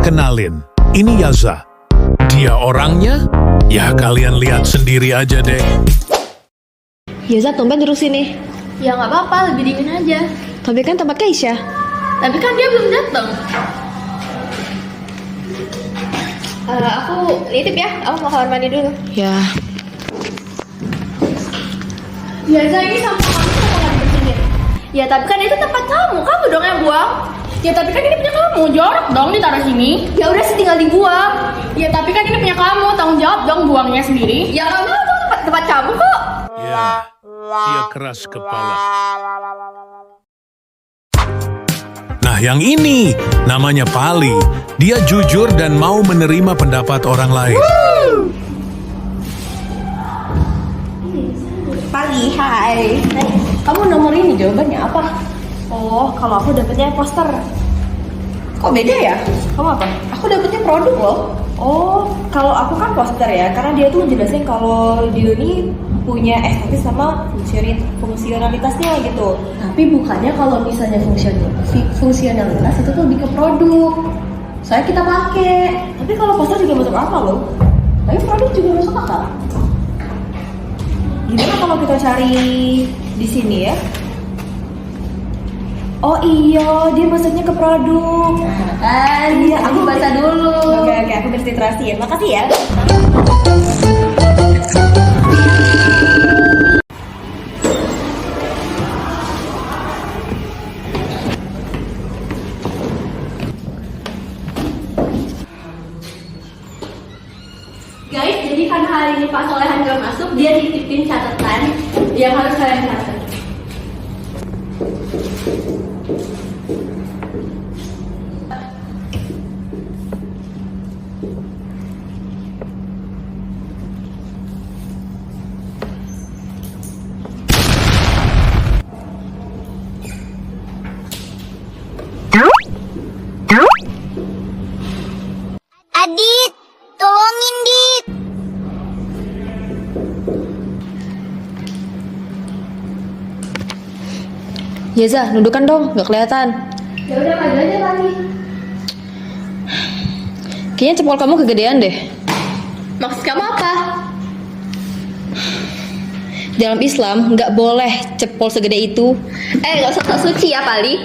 Kenalin, ini Yaza. Dia orangnya, ya kalian lihat sendiri aja deh. Yaza, tumben duduk sini. Ya nggak apa-apa, lebih dingin aja. Tapi kan tempat Keisha. Tapi kan dia belum datang. Aku nitip ya, aku mau kamar mandi dulu. Ya. Biasa ini sama kamu mau bersihin. Ya tapi kan itu tempat kamu dong yang buang. Ya tapi kan ini punya kamu, jorok dong ditaruh sini. Ya udah sih tinggal dibuang. Ya tapi kan ini punya kamu, tanggung jawab dong buangnya sendiri. Ya kamu tuh tempat kamu kok. Ya, dia keras kepala. Nah, yang ini namanya Pali. Dia jujur dan mau menerima pendapat orang lain. Pali, hai. Kamu nomor ini jawabannya apa? Oh, kalau aku dapetnya poster. Kok beda ya? Kamu apa? Aku dapetnya produk loh. Oh, kalau aku kan poster ya, karena dia tuh menjelaskan kalau dia ini punya estetis sama fungsionalitasnya gitu. Tapi bukannya kalau misalnya fungsionalitas itu tuh lebih ke produk. Soalnya kita pakai. Tapi kalau poster juga masuk akal loh. Tapi produk juga masuk akal. Gimana kalau kita cari di sini ya? Oh iya, dia masuknya ke produk. Iya, aku baca dulu. Oke, aku berliterasi ya. Makasih ya. Guys, jadi karena hari ini Pak Solehan gak masuk, dia nitipin catatan yang harus kalian catat. Adit, tolongin Dit. Yaza, nudukan dong, gak kelihatan. Ya udah maju aja lagi. Kayaknya cepol kamu kegedean deh. Maksud kamu apa? Dalam Islam nggak boleh cepol segede itu. Gak usah sok suci ya Pali.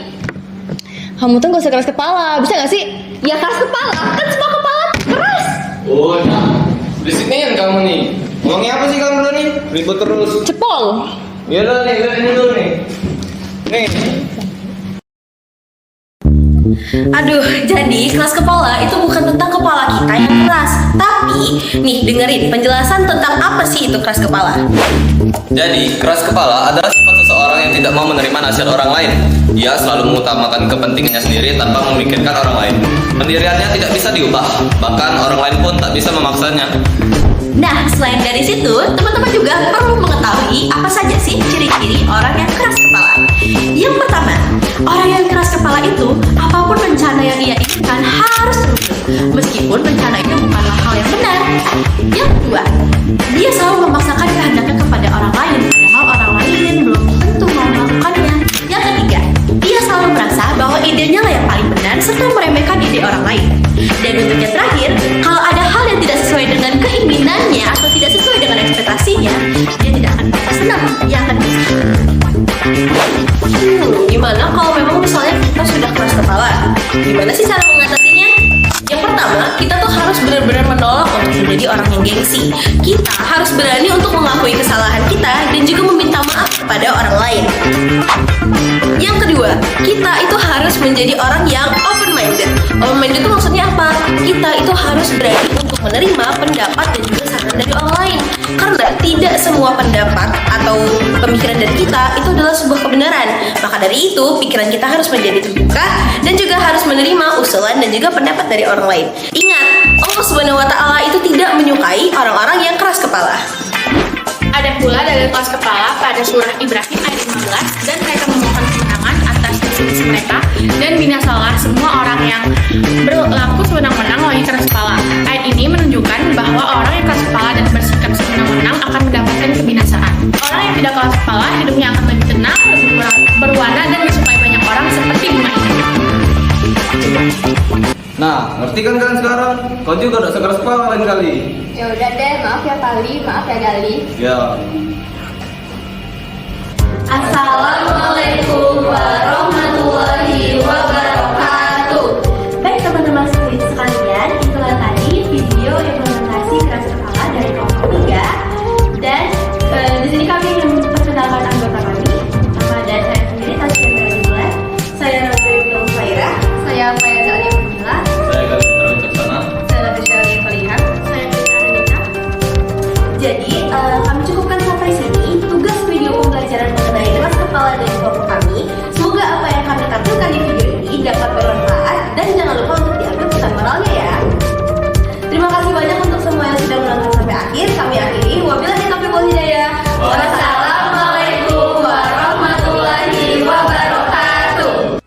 Kamu tuh gak usah keras kepala, bisa gak sih? Ya keras kepala, kan semua kepala keras. Oh, berisik nih kamu nih. Ngomongnya apa sih kamu dulu nih? Ribut terus. Cepol. Ya udah nih, lihat ini dulu nih. Nih. Aduh, jadi keras kepala itu bukan tentang kepala kita yang keras. Tapi, nih dengerin penjelasan tentang apa sih itu keras kepala. Jadi, keras kepala adalah sifat seseorang yang tidak mau menerima nasihat orang lain. Dia selalu mengutamakan kepentingannya sendiri tanpa memikirkan orang lain. Pendiriannya tidak bisa diubah, bahkan orang lain pun tak bisa memaksanya. Nah, selain dari situ, teman-teman juga perlu mengetahui apa saja sih ciri-ciri orang yang keras kepala. Yang pertama, orang yang keras kepala itu apapun rencana yang ia inginkan harus terwujud, meskipun rencana itu bukanlah hal yang benar. Yang kedua, dia selalu memaksakan kehendaknya kepada orang lain, padahal orang lain belum tentu mau melakukannya. Yang ketiga, dia selalu merasa bahwa idenya lah yang paling benar serta meremehkan ide orang lain. Dan untuk yang terakhir, kalau ada hal yang tidak sesuai dengan keinginannya atau tidak sesuai dengan ekspektasinya, dia tidak akan merasa senang, dia akan bersedih. Gimana kalau memang misalnya kita sudah keras kepala? Gimana sih cara mengatasinya? Yang pertama, kita tuh harus benar-benar menolak untuk menjadi orang yang gengsi. Kita harus berani untuk mengakui kesalahan kita dan juga meminta maaf kepada orang lain. Yang kedua, kita itu harus menjadi orang yang open-minded. Open-minded itu maksudnya apa? Kita itu harus berani untuk menerima pendapat dan juga saran dari orang lain. Karena tidak semua pendapat atau pemikiran dari kita itu adalah sebuah kebenaran. Maka dari itu, pikiran kita harus menjadi terbuka dan juga harus menerima usulan dan juga pendapat dari orang lain. Ingat, Allah Subhanahu wa Ta'ala itu tidak menyukai orang-orang yang keras kepala. Ada pula dalil keras kepala pada surah Ibrahim ayat 15 dan mereka memohon kemenangan atas misi mereka dan binasalah semua orang yang berlaku sewenang-wenang lagi keras kepala. Ayat ini menunjukkan bahwa orang yang keras kepala dan bersikap sewenang-wenang akan mendapatkan kebinasaan. Orang yang tidak keras kepala hidupnya akan lebih tenang, lebih berwarna dan disukai banyak orang seperti bunga ini. Nah, Ngerti kan kalian sekarang? Kau juga udah sekeras kepala lain kali. Ya udah deh, maaf ya Pali, maaf ya Gali. Ya. Assalamualaikum warahmatullahi wabarakatuh. Baik teman-teman sekalian, itulah tadi video implementasi keras kepala dari kelompok 3. Dan di sini kami ingin memperkenalkan anggota kami. Nama dan saya sendiri Tasya Nabila. Saya Nabi Ibnu Fairah. Saya Faiza Alia Pemila. Saya kali terus sana. Saya Natasha Alia Pelihan. Saya Tina Anita. Jadi kami cukupkan sampai sini. Tugas video pembelajaran mengenai keras kepala dari kelompok kami. Semoga apa yang kami tampilkan di video ini dapat bermanfaat dan jangan lupa untuk diambil pesan moralnya ya. Terima kasih banyak untuk semua yang sudah menonton sampai akhir. Kami akhiri. Wabillahi taufiq wal hidayah. Wassalamualaikum warahmatullahi wabarakatuh.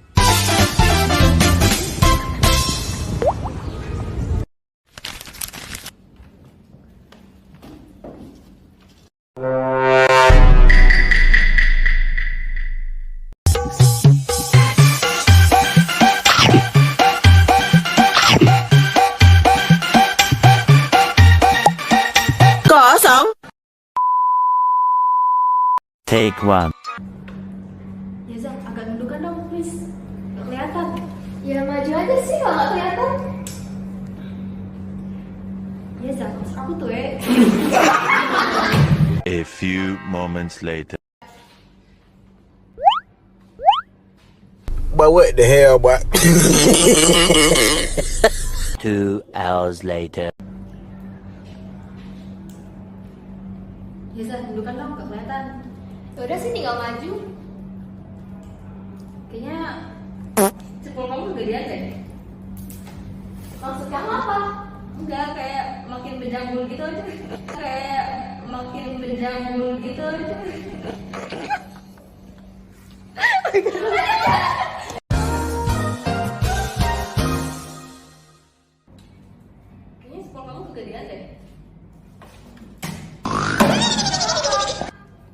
Take one. Ya Zak, agak nundukan dong please. Gak kelihatan. Ya maju aja sih kalau nggak kelihatan. Ya Zak, maksud aku tuh A few moments later. But what the hell, boy? 2 hours later. Ya Zak, nundukan dong, gak kelihatan. Ya udah sih tinggal maju. Kayaknya cepol kamu gedean deh. Maksud kamu apa? Enggak, kayak makin berjambul gitu aja. Kayak makin berjambul gitu aja. Kayaknya cepol kamu kegedean deh.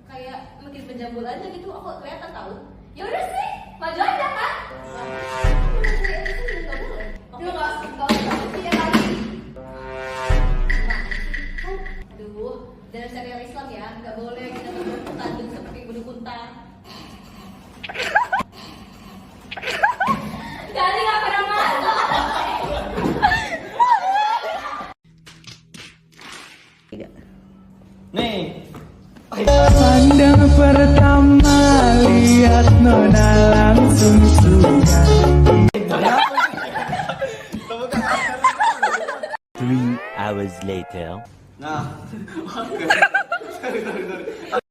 Kayak makin berjambul aja gitu, aku kelihatan tahu. Ya udah sih, maju aja kan. Yuk nggak usah pikir lagi. Aduh, dalam syariat Islam ya, nggak boleh kita bertanding seperti kudu kunta. Gali nggak pernah masuk. Nih. Pandang pertama lihat nona langsung suka. 3 hours later. Nah. Sorry.